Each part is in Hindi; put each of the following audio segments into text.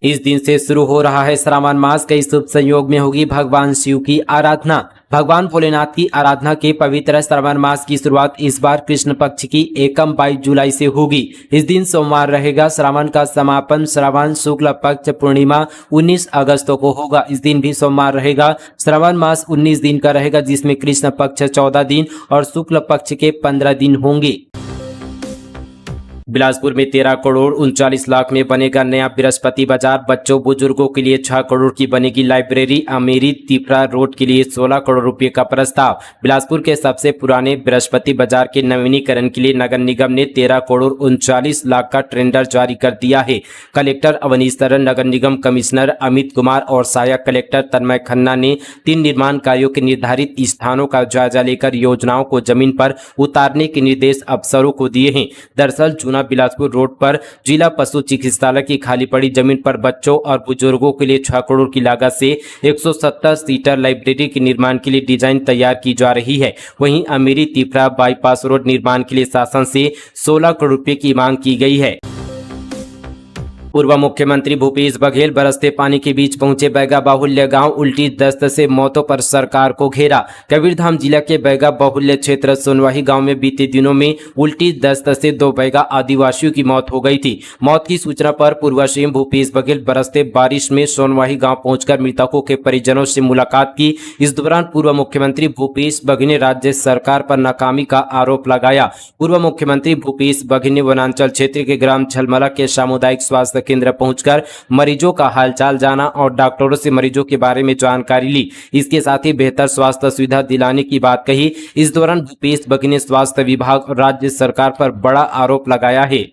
इस दिन से शुरू हो रहा है श्रावण मास के शुभ संयोग में होगी भगवान शिव की आराधना। भगवान भोलेनाथ की आराधना के पवित्र श्रावण मास की शुरुआत इस बार कृष्ण पक्ष की एकम 22 जुलाई से होगी। इस दिन सोमवार रहेगा। श्रावण का समापन श्रावण शुक्ल पक्ष पूर्णिमा 19 अगस्त को होगा। इस दिन भी सोमवार रहेगा। श्रावण मास 19 दिन का रहेगा, जिसमें कृष्ण पक्ष 14 दिन और शुक्ल पक्ष के 15 दिन होंगे। बिलासपुर में 13 करोड़ 39 लाख में बनेगा नया बृहस्पति बाजार। बच्चों बुजुर्गों के लिए 6 करोड़ की बनेगी लाइब्रेरी। अमेरी तिपरा रोड के लिए 16 करोड़ रुपए का प्रस्ताव। बिलासपुर के सबसे पुराने बृहस्पति बाजार के नवीनीकरण के लिए नगर निगम ने 13 करोड़ 39 लाख का टेंडर जारी कर दिया है। कलेक्टर अवनीश तरन, नगर निगम कमिश्नर अमित कुमार और सहायक कलेक्टर तन्मय खन्ना ने 3 निर्माण कार्यों के निर्धारित स्थानों का जायजा लेकर योजनाओं को जमीन पर उतारने के निर्देश अफसरों को दिए हैं। दरअसल बिलासपुर रोड पर जिला पशु चिकित्सालय की खाली पड़ी जमीन पर बच्चों और बुजुर्गों के लिए 6 करोड़ की लागत से 170 सीटर लाइब्रेरी के निर्माण के लिए डिजाइन तैयार की जा रही है। वहीं अमेरी तिपरा बाईपास रोड निर्माण के लिए शासन से 16 करोड़ रुपए की मांग की गई है। पूर्व मुख्यमंत्री भूपेश बघेल बरसते पानी के बीच पहुंचे बैगा बाहुल्य गांव। उल्टी दस्त से मौतों पर सरकार को घेरा। कबीरधाम जिला के बैगा बाहुल्य क्षेत्र सोनवाही गांव में बीते दिनों में उल्टी दस्त से 2 बैगा आदिवासियों की मौत हो गई थी। मौत की सूचना पर पूर्व सीएम भूपेश बघेल बरसते बारिश में सोनवाही गांव पहुंचकर मृतकों के परिजनों से मुलाकात की। इस दौरान पूर्व मुख्यमंत्री भूपेश बघेल ने राज्य सरकार पर नाकामी का आरोप लगाया। पूर्व मुख्यमंत्री भूपेश बघेल ने वनांचल क्षेत्र के ग्राम झलमला के सामुदायिक स्वास्थ्य केंद्र पहुंचकर मरीजों का हालचाल जाना और डॉक्टरों से मरीजों के बारे में जानकारी ली। इसके साथ ही बेहतर स्वास्थ्य सुविधा दिलाने की बात कही। इस दौरान भूपेश बघेल ने स्वास्थ्य विभाग और राज्य सरकार पर बड़ा आरोप लगाया है।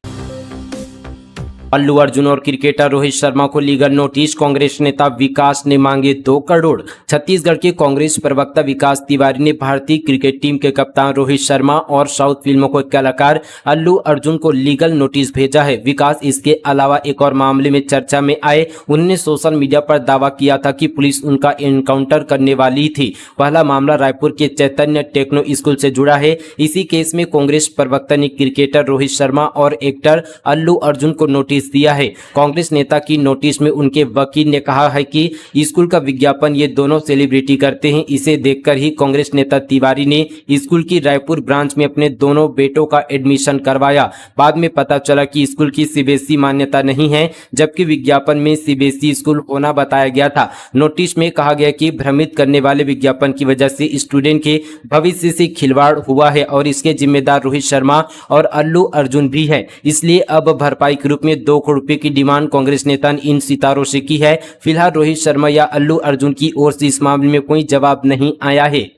अल्लू अर्जुन और क्रिकेटर रोहित शर्मा को लीगल नोटिस। कांग्रेस नेता विकास ने मांगे 2 करोड़। छत्तीसगढ़ के कांग्रेस प्रवक्ता विकास तिवारी ने भारतीय क्रिकेट टीम के कप्तान रोहित शर्मा और साउथ फिल्मों के कलाकार अल्लू अर्जुन को लीगल नोटिस भेजा है। विकास इसके अलावा एक और मामले में चर्चा में आए। उन्होंने सोशल मीडिया पर दावा किया था कि पुलिस उनका एनकाउंटर करने वाली थी। पहला मामला रायपुर के चैतन्य टेक्नो स्कूल से जुड़ा है। इसी केस में कांग्रेस प्रवक्ता ने क्रिकेटर रोहित शर्मा और एक्टर अल्लू अर्जुन को नोटिस दिया है। कांग्रेस नेता की नोटिस में उनके वकील ने कहा है कि स्कूल का विज्ञापन ये दोनों सेलिब्रिटी करते हैं। इसे देखकर ही कांग्रेस नेता तिवारी ने स्कूल की रायपुर ब्रांच में अपने दोनों बेटों का एडमिशन करवाया। बाद में पता चला कि स्कूल की सीबीएसई मान्यता नहीं है, जबकि विज्ञापन में सीबीएसई स्कूल होना बताया गया था। नोटिस में कहा गया कि भ्रमित करने वाले विज्ञापन की वजह से स्टूडेंट के भविष्य से खिलवाड़ हुआ है और इसके जिम्मेदार रोहित शर्मा और अल्लू अर्जुन भी है। इसलिए अब भरपाई के रूप में 2 करोड़ रुपए की डिमांड कांग्रेस नेता ने इन सितारों से की है। फिलहाल रोहित शर्मा या अल्लू अर्जुन की ओर से इस मामले में कोई जवाब नहीं आया है।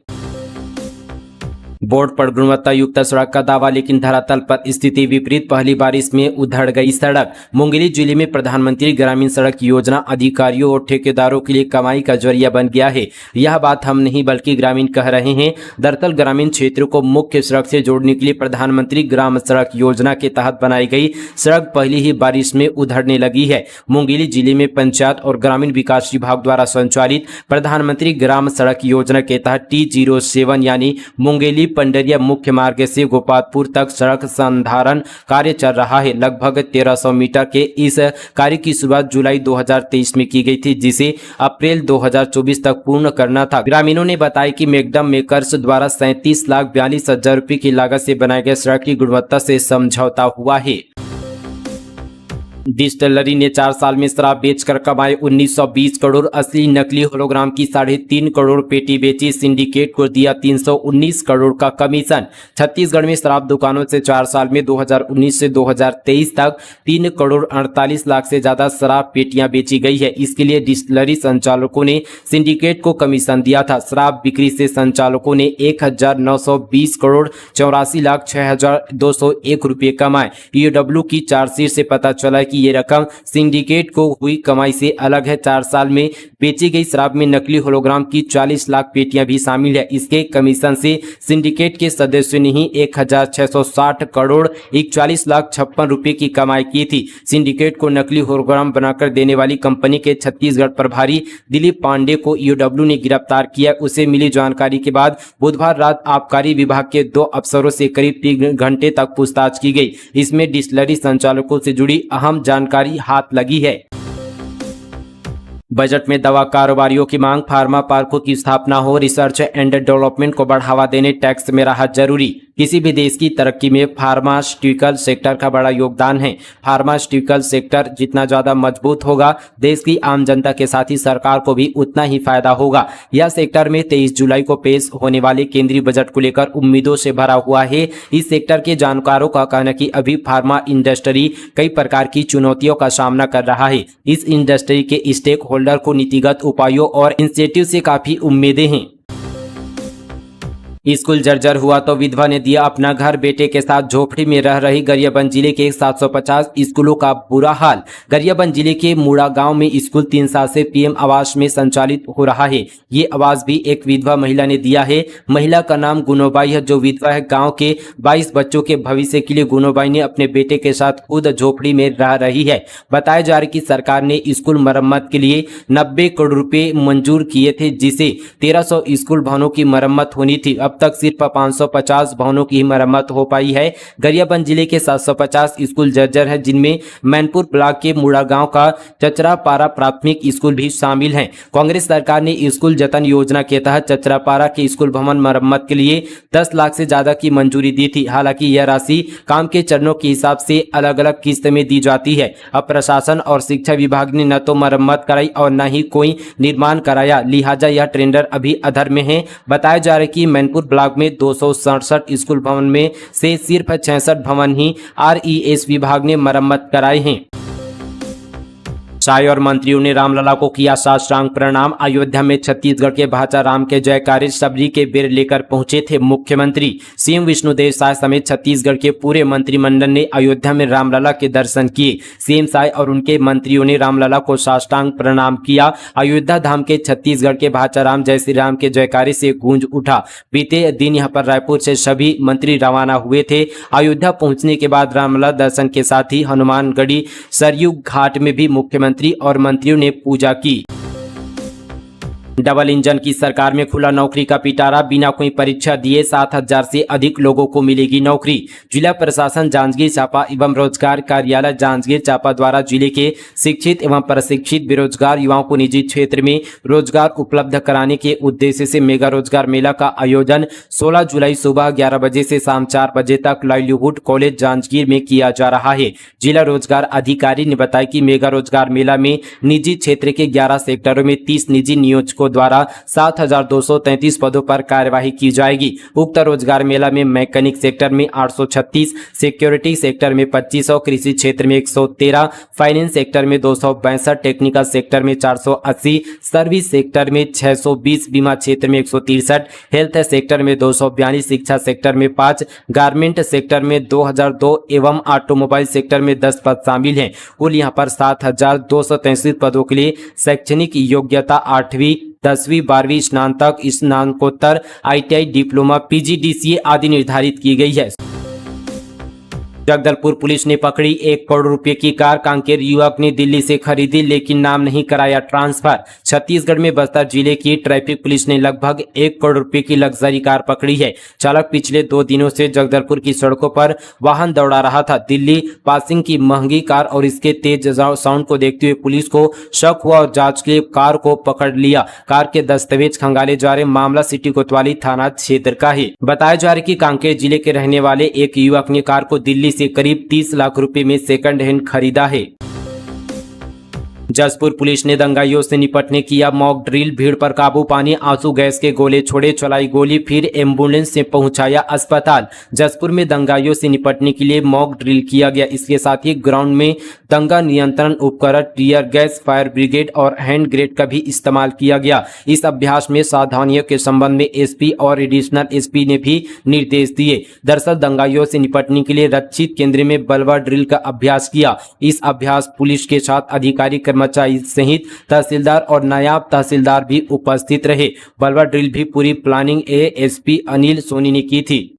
बोर्ड पर गुणवत्ता युक्त सड़क का दावा, लेकिन धरातल पर स्थिति विपरीत। पहली बारिश में उधड़ गई सड़क। मुंगेली जिले में प्रधानमंत्री ग्रामीण सड़क योजना अधिकारियों और ठेकेदारों के लिए कमाई का जरिया बन गया है। यह बात हम नहीं बल्कि ग्रामीण कह रहे हैं। दरअसल ग्रामीण क्षेत्रों को मुख्य सड़क से जोड़ने के लिए प्रधानमंत्री ग्राम सड़क योजना के तहत बनाई गई सड़क पहली ही बारिश में उधड़ने लगी है। मुंगेली जिले में पंचायत और ग्रामीण विकास विभाग द्वारा संचालित प्रधानमंत्री ग्राम सड़क योजना के तहत T07 यानी मुंगेली पंडरिया मुख्य मार्ग से गोपालपुर तक सड़क संधारण कार्य चल रहा है। लगभग 1300 मीटर के इस कार्य की शुरुआत जुलाई 2023 में की गई थी, जिसे अप्रैल 2024 तक पूर्ण करना था। ग्रामीणों ने बताया कि मैकडम मेकर्स द्वारा 37,42,000 रुपए की लागत से बनाए गए सड़क की गुणवत्ता से समझौता हुआ है। डिस्टिलरी ने 4 साल में शराब बेचकर कमाए 1920 करोड़। असली नकली होलोग्राम की 3.5 करोड़ पेटी बेची। सिंडिकेट को दिया 319 करोड़ का कमीशन। छत्तीसगढ़ में शराब दुकानों से 4 साल में 2019 से 2023 तक 3 करोड़ 48 लाख से ज्यादा शराब पेटियां बेची गई है। इसके लिए डिस्टिलरी संचालकों ने सिंडिकेट को कमीशन दिया था। शराब बिक्री से संचालकों ने 1920 करोड़ 84 लाख 6,201 रुपये कमाए। ईओडब्ल्यू की चार्जशीट से पता चला कि ये रकम सिंडिकेट को हुई कमाई से अलग है। 4 साल में बेची गई शराब में नकली होलोग्राम की 40 लाख पेटियां भी शामिल है। इसके कमीशन से सिंडिकेट के सदस्यों ने ही 1,660 करोड़ 41 लाख 56 रुपए की कमाई की थी। सिंडिकेट को नकली होलोग्राम बनाकर देने वाली कंपनी के छत्तीसगढ़ प्रभारी दिलीप पांडे को ईओडब्ल्यू ने गिरफ्तार किया। उसे मिली जानकारी के बाद बुधवार रात आबकारी विभाग के 2 अफसरों से करीब 3 घंटे तक पूछताछ की गई। इसमें डिस्टिलरी संचालकों से जुड़ी अहम जानकारी हाथ लगी है। बजट में दवा कारोबारियों की मांग, फार्मा पार्कों की स्थापना हो, रिसर्च एंड डेवलपमेंट को बढ़ावा देने, टैक्स में राहत जरूरी। किसी भी देश की तरक्की में फार्मास्यूटिकल सेक्टर का बड़ा योगदान है। फार्मास्यूटिकल सेक्टर जितना ज्यादा मजबूत होगा, देश की आम जनता के साथ ही सरकार को भी उतना ही फायदा होगा। यह सेक्टर में 23 जुलाई को पेश होने वाले केंद्रीय बजट को लेकर उम्मीदों से भरा हुआ है। इस सेक्टर के जानकारों का कहना है कि अभी फार्मा इंडस्ट्री कई प्रकार की चुनौतियों का सामना कर रहा है। इस इंडस्ट्री के स्टेक होल्डर को नीतिगत उपायों और इंसेंटिव से काफी उम्मीदें हैं। स्कूल जर्जर हुआ तो विधवा ने दिया अपना घर, बेटे के साथ झोपड़ी में रह रही गरियाबंद जिले के 750 स्कूलों का बुरा हाल। गरियाबंद जिले के मूड़ा गांव में स्कूल 3 साल से पीएम आवास में संचालित हो रहा है। ये आवास भी एक विधवा महिला ने दिया है। महिला का नाम गुनोबाई है, जो विधवा है। गांव के 22 बच्चों के भविष्य के लिए गुनोबाई ने अपने बेटे के साथ खुद झोपड़ी में रह रही है। बताया जा रहा है कि सरकार ने स्कूल मरम्मत के लिए 90 करोड़ रुपए मंजूर किए थे, जिसे 1300 स्कूल भवनों की मरम्मत होनी थी। अब तक सिर्फ 550 भवनों की मरम्मत हो पाई है। गरियाबंद जिले के 750 स्कूल जर्जर है, जिनमें मैनपुर ब्लॉक के मूड़ा गांव का चचरापारा प्राथमिक स्कूल भी शामिल है। कांग्रेस सरकार ने स्कूल जतन योजना के तहत चचरापारा के स्कूल भवन मरम्मत के लिए 10 लाख से ज्यादा की मंजूरी दी थी। हालांकि यह राशि काम के चरणों के हिसाब से अलग अलग किस्त में दी जाती है। अब प्रशासन और शिक्षा विभाग ने न तो मरम्मत कराई और न ही कोई निर्माण कराया, लिहाजा यह टेंडर अभी अधर में है। बताया जा रहा है कि मैनपुर ब्लॉक में 267 स्कूल भवन में से सिर्फ 66 भवन ही RES विभाग ने मरम्मत कराए हैं। शाही और मंत्रियों ने रामलला को किया साष्टांग प्रणाम। अयोध्या में छत्तीसगढ़ के भाचा राम के जयकारे सबरी के बेर लेकर पहुंचे थे मुख्यमंत्री। सीएम विष्णुदेव साय समेत छत्तीसगढ़ के पूरे मंत्रिमंडल ने अयोध्या में रामलला के दर्शन किए। सीएम साय और उनके मंत्रियों ने रामलला को साष्टांग प्रणाम किया। अयोध्या धाम के छत्तीसगढ़ के भाचा राम जय श्री राम के जयकारे से गूंज उठा। बीते दिन यहां पर रायपुर से सभी मंत्री रवाना हुए थे। अयोध्या पहुंचने के बाद रामलला दर्शन के साथ ही हनुमानगढ़ी सरयू घाट में भी मुख्यमंत्री और मंत्रियों ने पूजा की। डबल इंजन की सरकार में खुला नौकरी का पिटारा, बिना कोई परीक्षा दिए 7000 से अधिक लोगों को मिलेगी नौकरी। जिला प्रशासन जांजगीर चांपा एवं रोजगार कार्यालय जांजगीर चांपा द्वारा जिले के शिक्षित एवं प्रशिक्षित बेरोजगार युवाओं को निजी क्षेत्र में रोजगार उपलब्ध कराने के उद्देश्य से मेगा रोजगार मेला का आयोजन 16 जुलाई सुबह 11 बजे से शाम 4 बजे तक लाइवलीहुड कॉलेज जांजगीर में किया जा रहा है। जिला रोजगार अधिकारी ने बताया कि मेगा रोजगार मेला में निजी क्षेत्र के 11 सेक्टरों में 30 निजी नियोजकों द्वारा 7233 पदों पर कार्यवाही की जाएगी। उक्त रोजगार मेला में मैकेनिक सेक्टर में 836, सिक्योरिटी सेक्टर में 2500, कृषि क्षेत्र में 113, फाइनेंस सेक्टर में 262, टेक्निकल सेक्टर में 480, सर्विस सेक्टर में 620, बीमा क्षेत्र में 163, हेल्थ सेक्टर में 242, शिक्षा सेक्टर में 5, गारमेंट सेक्टर में 2002 एवं ऑटोमोबाइल सेक्टर में 10 पद शामिल हैं। कुल यहाँ पर 7233 पदों के लिए शैक्षणिक योग्यता 8वीं, 10वीं, 12वीं, स्नातक, स्नातकोत्तर, ITI, डिप्लोमा, PGDCA आदि निर्धारित की गई है। जगदलपुर पुलिस ने पकड़ी 1 करोड़ रुपए की कार। कांकेर युवक ने दिल्ली से खरीदी लेकिन नाम नहीं कराया ट्रांसफर। छत्तीसगढ़ में बस्तर जिले की ट्रैफिक पुलिस ने लगभग 1 करोड़ रुपए की लग्जरी कार पकड़ी है। चालक पिछले 2 दिनों से जगदलपुर की सड़कों पर वाहन दौड़ा रहा था। दिल्ली पासिंग की महंगी कार और इसके तेज साउंड को देखते हुए पुलिस को शक हुआ और जांच के लिए कार को पकड़ लिया। कार के दस्तावेज खंगाले जा रहे। मामला सिटी कोतवाली थाना क्षेत्र का है। बताया जा रहा है कि कांकेर जिले के रहने वाले एक युवक ने कार को दिल्ली से करीब 30 लाख रुपए में सेकंड हैंड खरीदा है। जसपुर पुलिस ने दंगाइयों से निपटने किया मॉक ड्रिल। भीड़ पर काबू पाने आंसू गैस के गोले छोड़े, चलाई गोली, फिर एम्बुलेंस से पहुंचाया अस्पताल। जसपुर में दंगाइयों से निपटने के लिए मॉक ड्रिल किया गया। इसके साथ ही ग्राउंड में दंगा नियंत्रण उपकरण, टीयर गैस, फायर ब्रिगेड और हैंड ग्रेनेड का भी इस्तेमाल किया गया। इस अभ्यास में सावधानियों के संबंध में SP और एडिशनल SP ने भी निर्देश दिए। दरअसल दंगाइयों से निपटने के लिए रक्षित केंद्र में बलवा ड्रिल का अभ्यास किया। इस अभ्यास पुलिस के साथ अधिकारी कर्मचारी सहित तहसीलदार और नायब तहसीलदार भी उपस्थित रहे। बलवा ड्रिल भी पूरी प्लानिंग ASP अनिल सोनी ने की थी।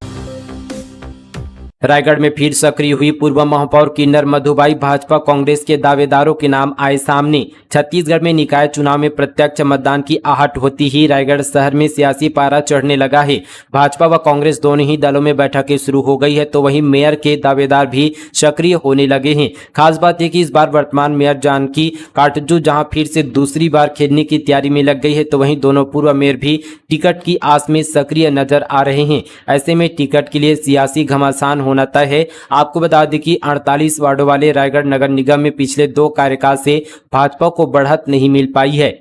रायगढ़ में फिर सक्रिय हुई पूर्व महापौर किन्नर मधुबाई। भाजपा कांग्रेस के दावेदारों के नाम आए सामने। छत्तीसगढ़ में निकाय चुनाव में प्रत्यक्ष मतदान की आहट होती ही रायगढ़ शहर में सियासी पारा चढ़ने लगा है। भाजपा व कांग्रेस दोनों ही दलों में बैठकें शुरू हो गई है, तो वहीं मेयर के दावेदार भी सक्रिय होने लगे हैं। खास बात यह कि इस बार वर्तमान मेयर जानकी काटजू जहां फिर से दूसरी बार खेलने की तैयारी में लग गई है, तो वहीं दोनों पूर्व मेयर भी टिकट की आस में सक्रिय नजर आ रहे हैं। ऐसे में टिकट के लिए सियासी घमासान होना तय है। आपको बता दें कि 48 वार्डों वाले रायगढ़ नगर निगम में पिछले 2 कार्यकाल से भाजपा को बढ़त नहीं मिल पाई है।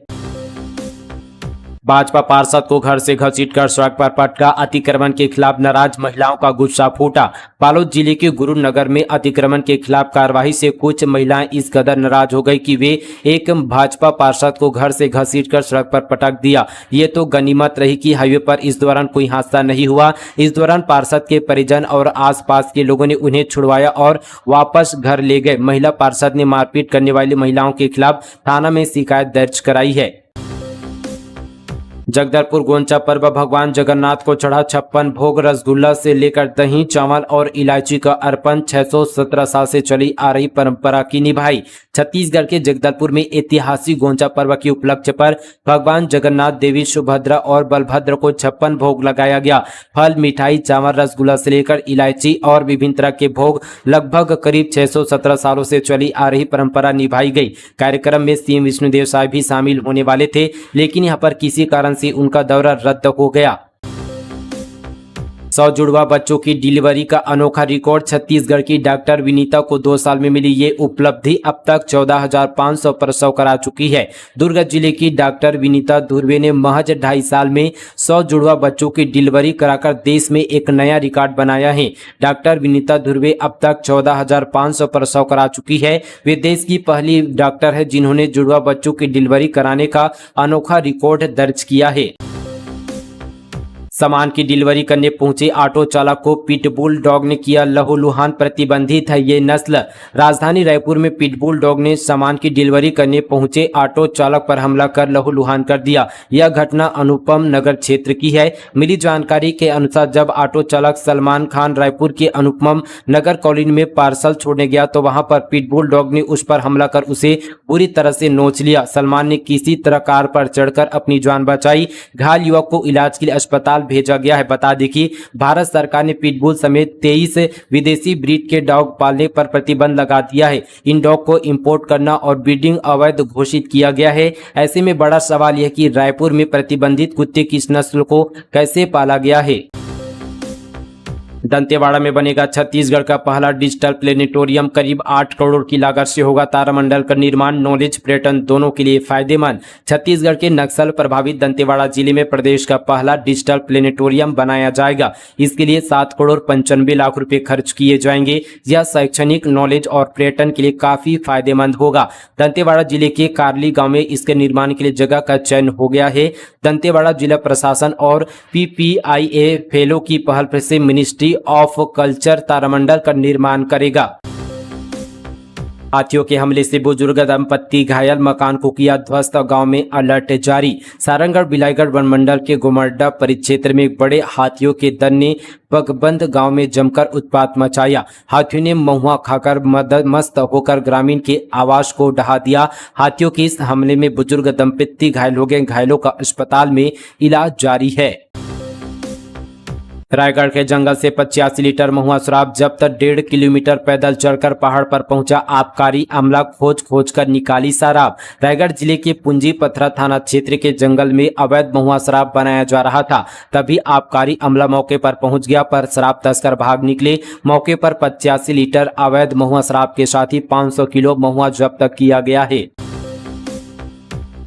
भाजपा पार्षद को घर से घसीटकर सड़क पर पटका। अतिक्रमण के खिलाफ नाराज महिलाओं का गुस्सा फूटा। बालोद जिले के गुरुनगर में अतिक्रमण के खिलाफ कार्रवाई से कुछ महिलाएं इस कदर नाराज हो गई कि वे एक भाजपा पार्षद को घर से घसीटकर सड़क पर पटक दिया। ये तो गनीमत रही कि हाईवे पर इस दौरान कोई हादसा नहीं हुआ। इस दौरान पार्षद के परिजन और आसपास के लोगों ने उन्हें छुड़वाया और वापस घर ले गए। महिला पार्षद ने मारपीट करने वाली महिलाओं के खिलाफ थाना में शिकायत दर्ज कराई है। जगदलपुर गोंचा पर्व भगवान जगन्नाथ को चढ़ा 56 भोग। रसगुल्ला से लेकर दही, चावल और इलायची का अर्पण। 617 साल से चली आ रही परंपरा की निभाई। छत्तीसगढ़ के जगदलपुर में ऐतिहासिक गोंचा पर्व के उपलक्ष्य पर भगवान जगन्नाथ, देवी सुभद्रा और बलभद्र को 56 भोग लगाया गया। फल, मिठाई, चावल, रसगुल्ला से लेकर इलायची और विभिन्न तरह के भोग लगभग करीब 617 सालों से चली आ रही परंपरा निभाई गई। कार्यक्रम में सीएम विष्णुदेव साय भी शामिल होने वाले थे, लेकिन यहाँ पर किसी कारण से उनका दौरा रद्द हो गया। 100 जुड़वा बच्चों की डिलीवरी का अनोखा रिकॉर्ड। छत्तीसगढ़ की डॉक्टर विनीता को 2 साल में मिली ये उपलब्धि। अब तक 14,500 प्रसव करा चुकी है। दुर्ग जिले की डॉक्टर विनीता धुर्वे ने महज 2.5 साल में 100 जुड़वा बच्चों की डिलीवरी कराकर देश में एक नया रिकॉर्ड बनाया है। डॉक्टर विनीता धुर्वे अब तक 14,500 प्रसव करा चुकी है। वे देश की पहली डॉक्टर है जिन्होंने जुड़वा बच्चों की डिलीवरी कराने का अनोखा रिकॉर्ड दर्ज किया है। सामान की डिलीवरी करने पहुंचे ऑटो चालक को पिटबुल डॉग ने किया लहूलुहान। प्रतिबंधित है ये नस्ल। राजधानी रायपुर में पिटबुल डॉग ने सामान की डिलीवरी करने पहुंचे ऑटो चालक पर हमला कर लहूलुहान कर दिया। यह घटना अनुपम नगर क्षेत्र की है। मिली जानकारी के अनुसार जब ऑटो चालक सलमान खान रायपुर के अनुपम नगर कॉलोनी में पार्सल छोड़ने गया तो वहां पर पिटबुल डॉग ने उस पर हमला कर उसे बुरी तरह से नोच लिया। सलमान ने किसी तरह कार पर चढ़कर अपनी जान बचाई। घायल युवक को इलाज के लिए अस्पताल भेजा गया है। बता दें कि भारत सरकार ने पिटबुल समेत 23 विदेशी ब्रीड के डॉग पालने पर प्रतिबंध लगा दिया है। इन डॉग को इंपोर्ट करना और ब्रीडिंग अवैध घोषित किया गया है। ऐसे में बड़ा सवाल यह कि रायपुर में प्रतिबंधित कुत्ते की इस नस्ल को कैसे पाला गया है। दंतेवाड़ा में बनेगा छत्तीसगढ़ का पहला डिजिटल प्लेनेटोरियम। करीब 8 करोड़ की लागत से होगा तारामंडल का निर्माण। नॉलेज पर्यटन दोनों के लिए फायदेमंद। छत्तीसगढ़ के नक्सल प्रभावित दंतेवाड़ा जिले में प्रदेश का पहला डिजिटल प्लेनेटोरियम बनाया जाएगा। इसके लिए 7 करोड़ 95 लाख रुपए खर्च किए जाएंगे। यह शैक्षणिक, नॉलेज और पर्यटन के लिए काफी फायदेमंद होगा। दंतेवाड़ा जिले के कारली गाँव में इसके निर्माण के लिए जगह का चयन हो गया है। दंतेवाड़ा जिला प्रशासन और PPIA फेलो की पहल से मिनिस्ट्री ऑफ कल्चर तारामंडल का निर्माण करेगा। हाथियों के हमले से बुजुर्ग दंपत्ति घायल, मकान को किया ध्वस्त। गांव में अलर्ट जारी। सारंगढ़ बिलाईगढ़ वनमंडल के गोमर्डा परिक्षेत्र में बड़े हाथियों के दल ने पगबंद गांव में जमकर उत्पात मचाया। हाथियों ने महुआ खाकर मस्त होकर ग्रामीण के आवास को ढहा दिया। हाथियों के इस हमले में बुजुर्ग दंपत्ति घायल हो गए। घायलों का अस्पताल में इलाज जारी है। रायगढ़ के जंगल से 85 लीटर महुआ शराब जब्त। 1.5 किलोमीटर पैदल चढ़कर पहाड़ पर पहुंचा आबकारी अमला। खोज कर निकाली शराब। रायगढ़ जिले के पूंजी पथरा थाना क्षेत्र के जंगल में अवैध महुआ शराब बनाया जा रहा था। तभी आबकारी अमला मौके पर पहुंच गया, पर शराब तस्कर भाग निकले। मौके पर 85 लीटर अवैध महुआ शराब के साथ ही 500 किलो महुआ जब्त किया गया है।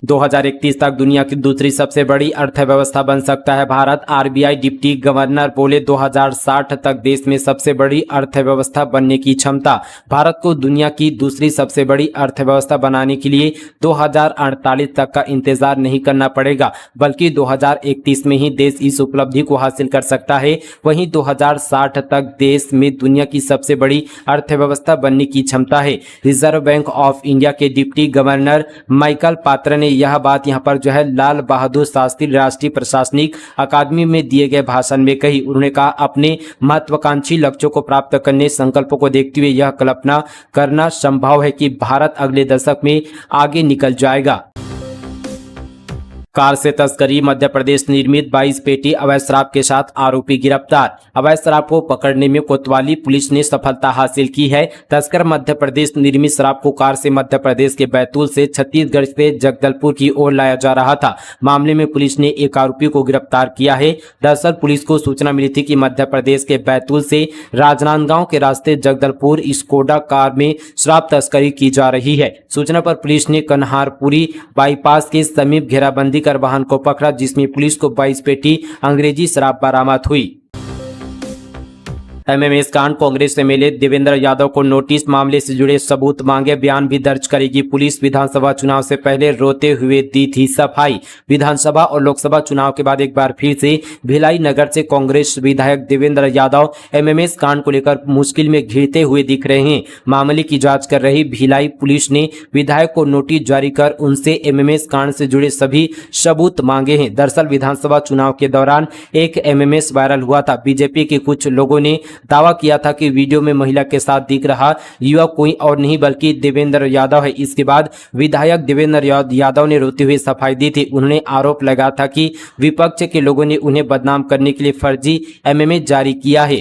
2031 तक दुनिया की दूसरी सबसे बड़ी अर्थव्यवस्था बन सकता है भारत। RBI डिप्टी गवर्नर बोले 2060 तक देश में सबसे बड़ी अर्थव्यवस्था बनने की क्षमता। भारत को दुनिया की दूसरी सबसे बड़ी अर्थव्यवस्था बनाने के लिए 2048 तक का इंतजार नहीं करना पड़ेगा, बल्कि 2031 में ही देश इस उपलब्धि को हासिल कर सकता है। वहीं 2060 तक देश में दुनिया की सबसे बड़ी अर्थव्यवस्था बनने की क्षमता है। रिजर्व बैंक ऑफ इंडिया के डिप्टी गवर्नर माइकल पात्र ने यह बात यहां पर जो है लाल बहादुर शास्त्री राष्ट्रीय प्रशासनिक अकादमी में दिए गए भाषण में कही। उन्होंने कहा, अपने महत्वाकांक्षी लक्ष्यों को प्राप्त करने संकल्पों को देखते हुए यह कल्पना करना संभव है कि भारत अगले दशक में आगे निकल जाएगा। कार से तस्करी, मध्य प्रदेश निर्मित 22 पेटी अवैध शराब के साथ आरोपी गिरफ्तार। अवैध शराब को पकड़ने में कोतवाली पुलिस ने सफलता हासिल की है। तस्कर मध्य प्रदेश निर्मित शराब को कार से मध्य प्रदेश के बैतूल से छत्तीसगढ़ से जगदलपुर की ओर लाया जा रहा था। मामले में पुलिस ने एक आरोपी को गिरफ्तार किया है। दरअसल पुलिस को सूचना मिली थी कि मध्य प्रदेश के बैतूल से राजनांदगांव के रास्ते जगदलपुर स्कोडा कार में शराब तस्करी की जा रही है। सूचना पर पुलिस ने कन्हारपुरी बाईपास के समीप घेराबंदी कर वाहन को पकड़ा, जिसमें पुलिस को 22 पेटी अंग्रेजी शराब बरामद हुई। एमएमएस कांड, कांग्रेस एमएलए देवेंद्र यादव को नोटिस, मामले से जुड़े सबूत मांगे, बयान भी दर्ज करेगी पुलिस। विधानसभा चुनाव से पहले रोते हुए दी थी सफाई। विधानसभा और लोकसभा चुनाव के बाद एक बार फिर से भिलाई नगर से कांग्रेस विधायक देवेंद्र यादव एमएमएस कांड को लेकर मुश्किल में घिरते हुए दिख रहे हैं। मामले की जांच कर रही भिलाई पुलिस ने विधायक को नोटिस जारी कर उनसे एमएमएस कांड से जुड़े सभी सबूत मांगे हैं। दरअसल विधानसभा चुनाव के दौरान एक एमएमएस वायरल हुआ था। बीजेपी के कुछ लोगों ने दावा किया था कि वीडियो में महिला के साथ दिख रहा युवक कोई और नहीं बल्कि देवेंद्र यादव है। इसके बाद विधायक देवेंद्र यादव ने रोते हुए सफाई दी थी। उन्होंने आरोप लगाया था कि विपक्ष के लोगों ने उन्हें बदनाम करने के लिए फर्जी एमएमएस जारी किया है।